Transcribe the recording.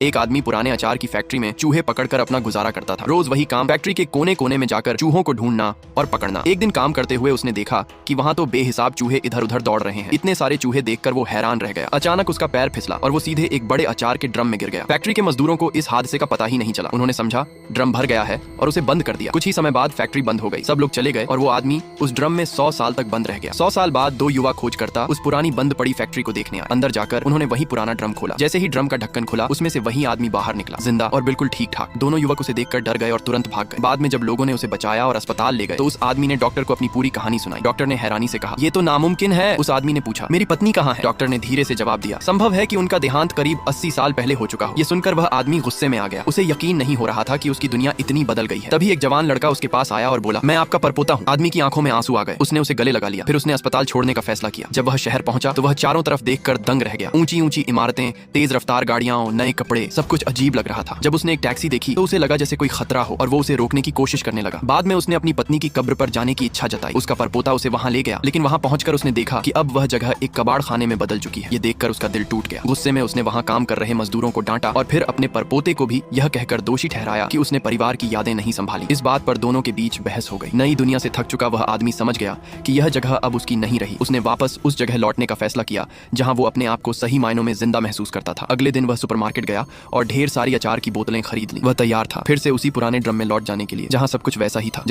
एक आदमी पुराने अचार की फैक्ट्री में चूहे पकड़कर अपना गुजारा करता था। रोज वही काम, फैक्ट्री के कोने कोने में जाकर चूहों को ढूंढना और पकड़ना। एक दिन काम करते हुए उसने देखा कि वहाँ तो बेहिसाब चूहे इधर उधर दौड़ रहे हैं। इतने सारे चूहे देखकर वो हैरान रह गया। अचानक उसका पैर फिसला और वो सीधे एक बड़े अचार के ड्रम में गिर गया। फैक्ट्री के मजदूरों को इस हादसे का पता ही नहीं चला। उन्होंने समझा ड्रम भर गया है और उसे बंद कर दिया। कुछ ही समय बाद फैक्ट्री बंद हो गई। सब लोग चले गए और वो आदमी उस ड्रम में 100 साल तक बंद रह गया। 100 साल बाद दो युवा खोज करता उस पुरानी बंद पड़ी फैक्ट्री को देखने आए। अंदर जाकर उन्होंने वही पुराना ड्रम खोला। जैसे ही ड्रम का ढक्कन खुला, उसमें से वही आदमी बाहर निकला, जिंदा और बिल्कुल ठीक ठाक। दोनों युवक उसे देखकर डर गए और तुरंत भाग गए। बाद में जब लोगों ने उसे बचाया और अस्पताल ले गए तो उस आदमी ने डॉक्टर को अपनी पूरी कहानी सुनाई। डॉक्टर ने हैरानी से कहा, ये तो नामुमकिन है। उस आदमी ने पूछा, मेरी पत्नी कहाँ है? डॉक्टर ने धीरे से जवाब दिया, संभव है कि उनका देहांत करीब 80 साल पहले हो चुका हो। ये सुनकर वह आदमी गुस्से में आ गया। उसे यकीन नहीं हो रहा था कि उसकी दुनिया इतनी बदल गई है। तभी एक जवान लड़का उसके पास आया और बोला, मैं आपका परपोता हूँ। आदमी की आंखों में आंसू आ गए। उसने उसे गले लगा लिया। फिर उसने अस्पताल छोड़ने का फैसला किया। जब वह शहर पहुंचा तो वह चारों तरफ देखकर दंग रह गया। ऊंची ऊंची इमारतें, तेज रफ्तार गाड़ियां, नए कपड़े, सब कुछ अजीब लग रहा था। जब उसने एक टैक्सी देखी तो उसे लगा जैसे कोई खतरा हो और वो उसे रोकने की कोशिश करने लगा। बाद में उसने अपनी पत्नी की कब्र पर जाने की इच्छा जताई। उसका परपोता उसे वहां ले गया, लेकिन वहां पहुंचकर उसने देखा कि अब वह जगह एक कबाड़ खाने में बदल चुकी है। ये देखकर उसका दिल टूट गया। गुस्से में उसने वहां काम कर रहे मजदूरों को डांटा और फिर अपने परपोते को भी यह कहकर दोषी ठहराया कि उसने परिवार की यादें नहीं संभाली। इस बात पर दोनों के बीच बहस हो गई। नई दुनिया से थक चुका वह आदमी समझ गया कि यह जगह अब उसकी नहीं रही। उसने वापस उस जगह लौटने का फैसला किया जहां वो अपने आप को सही मायनों में जिंदा महसूस करता था। अगले दिन वह सुपरमार्केट गया और ढेर सारी अचार की बोतलें खरीद ली। वह तैयार था फिर से उसी पुराने ड्रम में लौट जाने के लिए, जहां सब कुछ वैसा ही था।